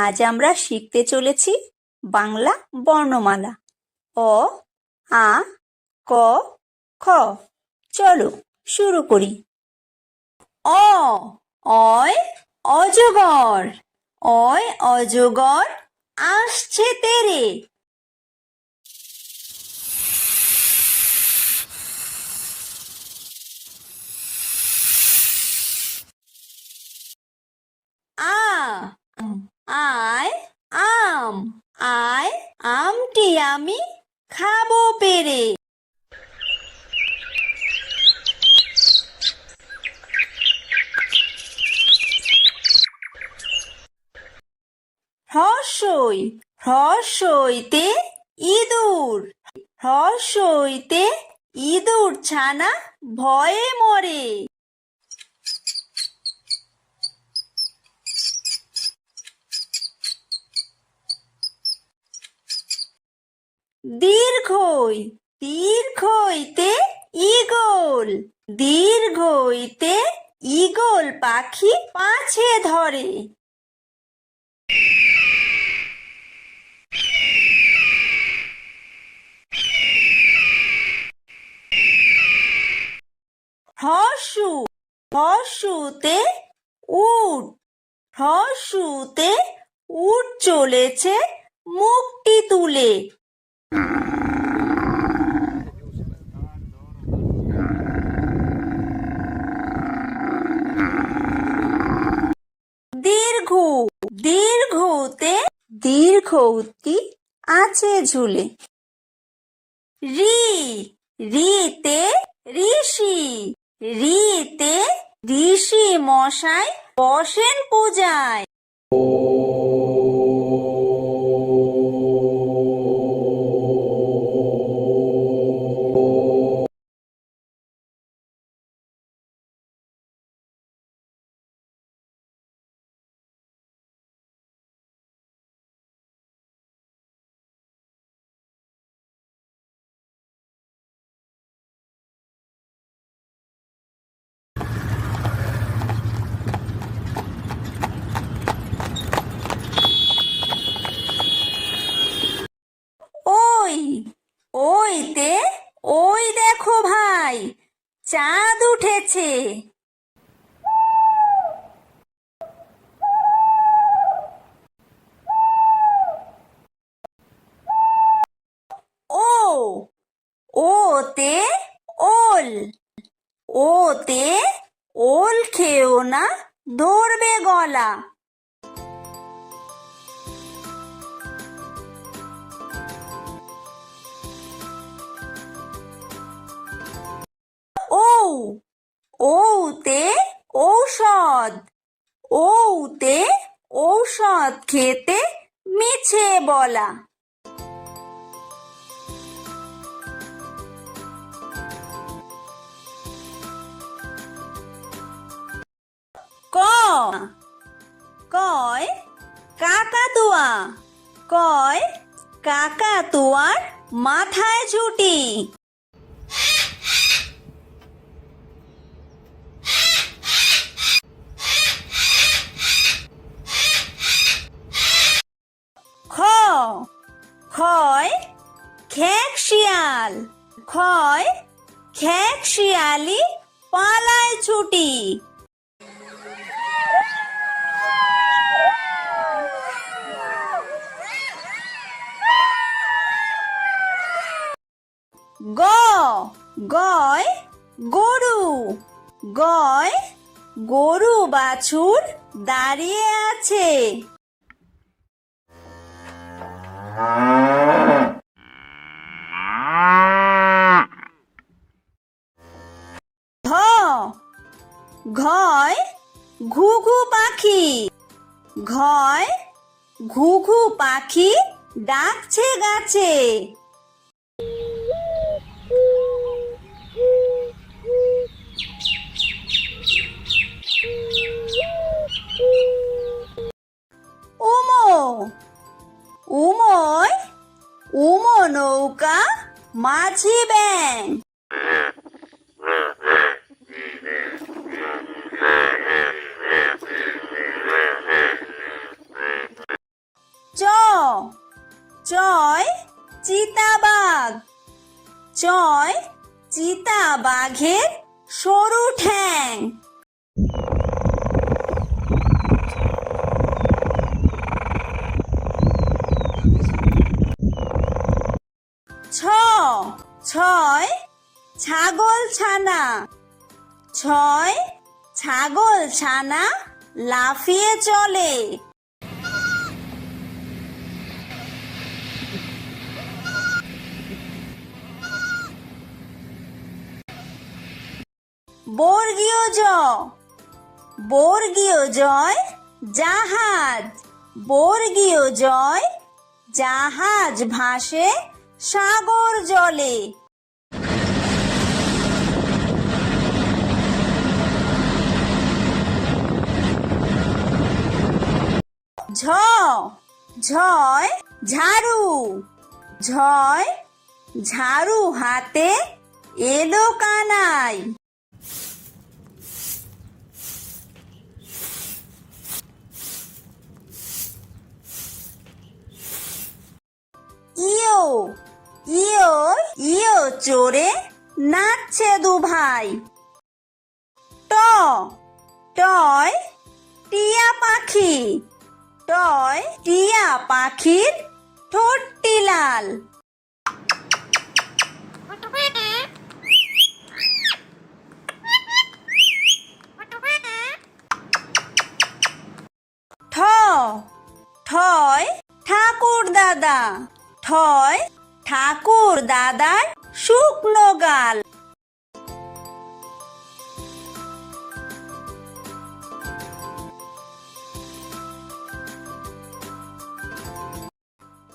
আজ আমরা শিখতে চলেছি বাংলা বর্ণমালা অ, আ, ক, খ। চলো শুরু করি। অ, অয় অজগর, অয় অজগর আসছে তেরে। আ, আয় আম, আয় আমটি আমি খাবো পেরে। হ্রস্বই, হ্রস্বইতে ইঁদুর, হ্রস্বইতে ইঁদুর ছানা ভয়ে মরে। দীর্ঘই, দীর্ঘইতে ঈগল, দীর্ঘইতে ঈগল পাখি পাছে ধরে। হ্রস্বু, হ্রস্বুতে উট, হ্রস্বুতে উট চলেছে মুখটি তুলে। দীর্ঘ, দীর্ঘতে দীর্ঘউতি আছে ঝুলে। রি, রিতে ঋষি, রিতে ঋষি মশাই বসেন পূজায়। ওই, ওইতে ওই দেখো ভাই চাঁদ উঠেছে। ও, ওতে ওল, ওতে ওল খেও না ধরবে গলা। ও, ওতে ঔষধ, ওতে ঔষধ খেতে মিছে বলা। ক, কয় কাকাতুয়া, কয় কাকাতুয়ার মাথায় ঝুঁটি। খ, খয় খেক শিয়াল, খয় খেক শিয়ালি পালায় ছুটি। গ, গয় গরু, গয় গরু বাছুর দাঁড়িয়ে আছে। ঘ, ঘয় ঘুঘু পাখি, ঘয় ঘুঘু পাখি ডাকছে গাছে। উমো, উময় উমো নৌকা মাঝি ব্যাং। চিতাবাঘ। চয় চিতাবাঘের সরু ঠ্যাং। ছয় ছাগল ছানা। ছয় ছাগল ছানা লাফিয়ে চলে। বর্গীয় জ। বর্গীয় জয় জাহাজ। বর্গীয় জয় জাহাজ ভাসে সাগর জলে। ঝ। ঝয় ঝাড়ু। ঝয় ঝাড়ু হাতে এলো কানাই। ইয়ো। ইয়ো ইয়ো চড়ে নাচছে দুভাই। ট। টয় টিয়া পাখি। টয় টিয়া পাখির ঠোঁটটি লাল। ঠ। ঠয় ঠাকুর দাদা। ঠয় ঠাকুর দাদার শুকনো গাল।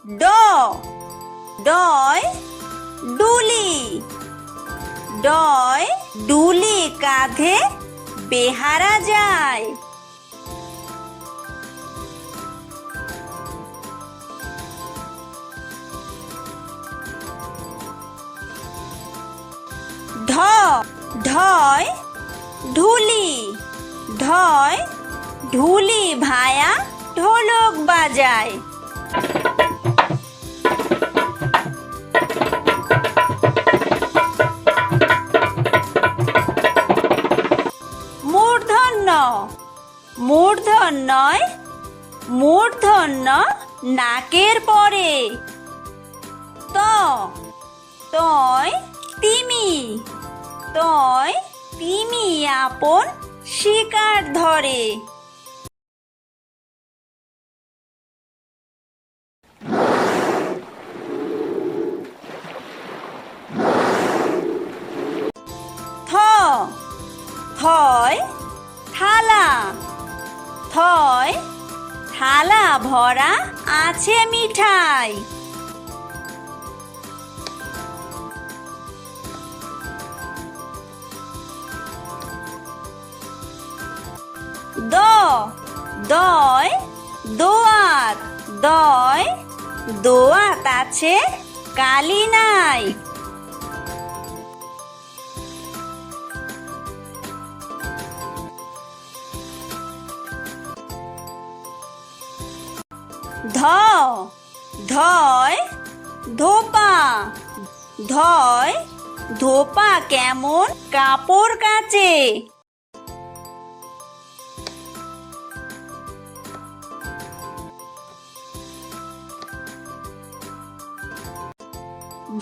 ড। ডয় ডুলি। ডয় ডুলি কাঁধে বেহারা যায়। ঢ। ঢয় ঢুলি। ঢয় ঢুলি ভায়া ঢোলক বাজায়। মূর্ধন্য। মূর্ধন্যয় মূর্ধন্য নাকের পরে। ত। তয় তিমি। তয় তিমি আপন শিকার ধরে। থ। থয় থালা। থয় থালা ভরা আছে মিঠাই। দ। দয় দোয়াত। দয় দোয়াত আছে কালি নাই। ধ। ধয় ধোপা। ধয় ধোপা কেমন কাপড় কাচে।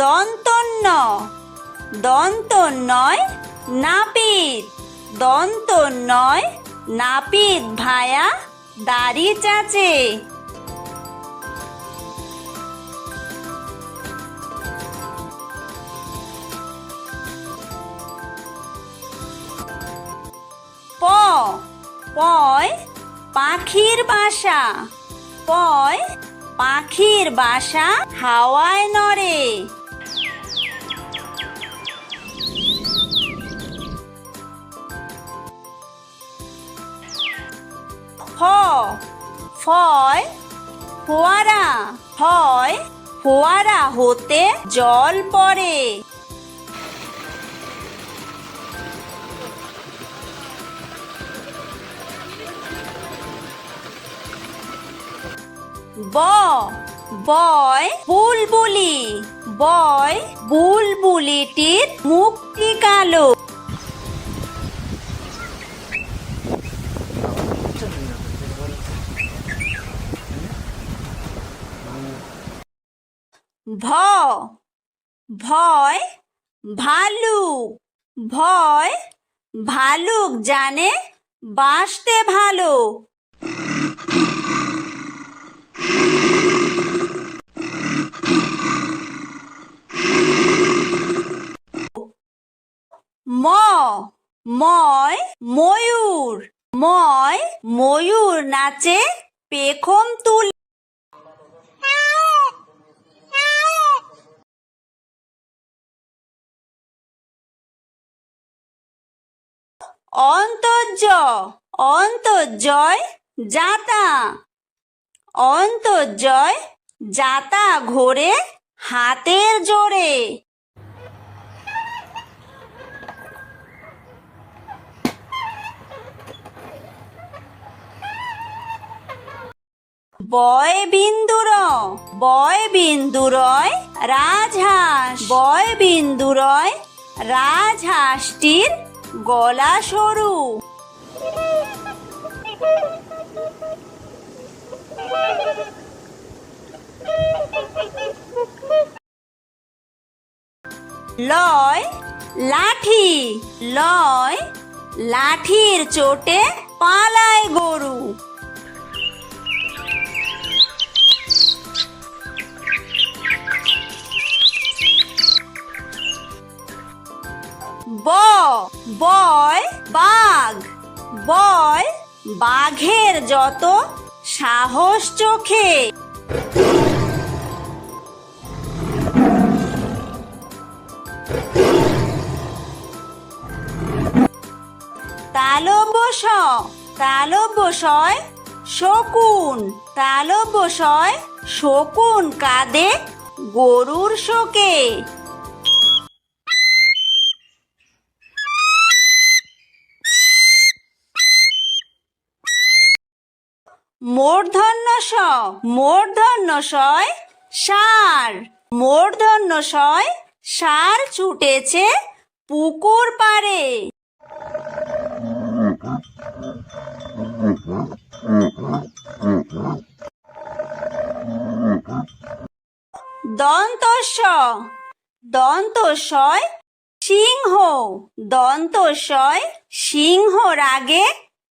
দন্তন্য। দন্তন্যয় নাপিত। দন্তন্যয় নাপিত ভায়া দাড়ি চাচে। প। পয় পাখির বাসা। পয় পাখির বাসা হাওয়ায় নড়ে। ফ। ফয় ফোয়ারা। ফয় ফোয়ারা হতে জল পড়ে। ব। বয় বুলবুলি, বয় বুলবুলিটির মুখটি কালো। ভ ভয় ভালুক, ভয় ভালুক জানে বাসতে ভালো। ম ময় ময়ূর, ময় ময়ূর নাচে পেখম তুলে। অন্তর্য অন্তর্জয় যাতা, অন্তর্জয় যাতা ঘোরে হাতের জোরে। বয় বিন্দুর, বয় বিন্দুরয় রাজহাঁস, বয় বিন্দুরয় রাজহাঁসটির গলা সরু। লয় লাঠি, লয় লাঠির চোটে পালায় গরু। ব বয় বাঘ, বয় বাঘের যত সাহস চোখে। তালব্য তালব্যশয় শকুন, তালব্যশয় শকুন কাঁদে গরুর শোকে। মূর্ধন্য ষ মূর্ধন্য শয় ষাঁড়, মূর্ধন্য শয় ষাঁড় ছুটেছে পুকুর পাড়ে। দন্তস্ব দন্তস্বয় সিংহ, দন্তস্বয় সিংহ রাগে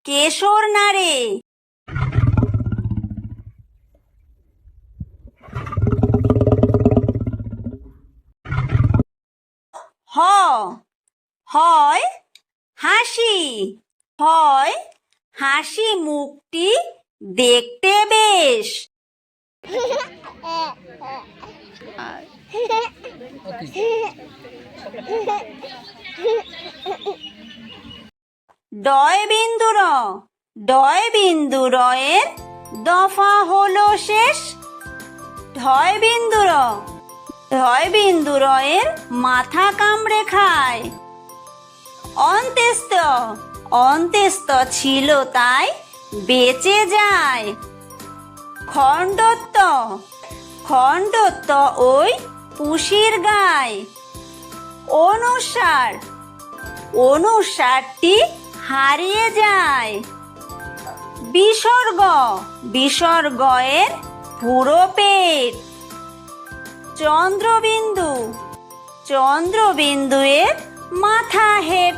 কেশর নাড়ে। হ হয় হাসি, হয় হাসি মুখটি দেখতে বেশ। ডয় বিন্দুর, ডয় বিন্দুরয়ের দফা হলো শেষ। ঢয় বিন্দুর, ঢয় বিন্দুরয়ের মাথা কামড়ে খায়। অন্ত্যেস্ত অন্ত্যেস্ত ছিল তাই বেঁচে যায়। খণ্ডত্ব খণ্ডত্ব ওই পুষির গায়। অনুসার অনুসারটি হারিয়ে যায়। বিসর্গ বিসর্গয়ের পুরো পেট। চন্দ্রবিন্দু চন্দ্রবিন্দুয়ের মাথা হেট।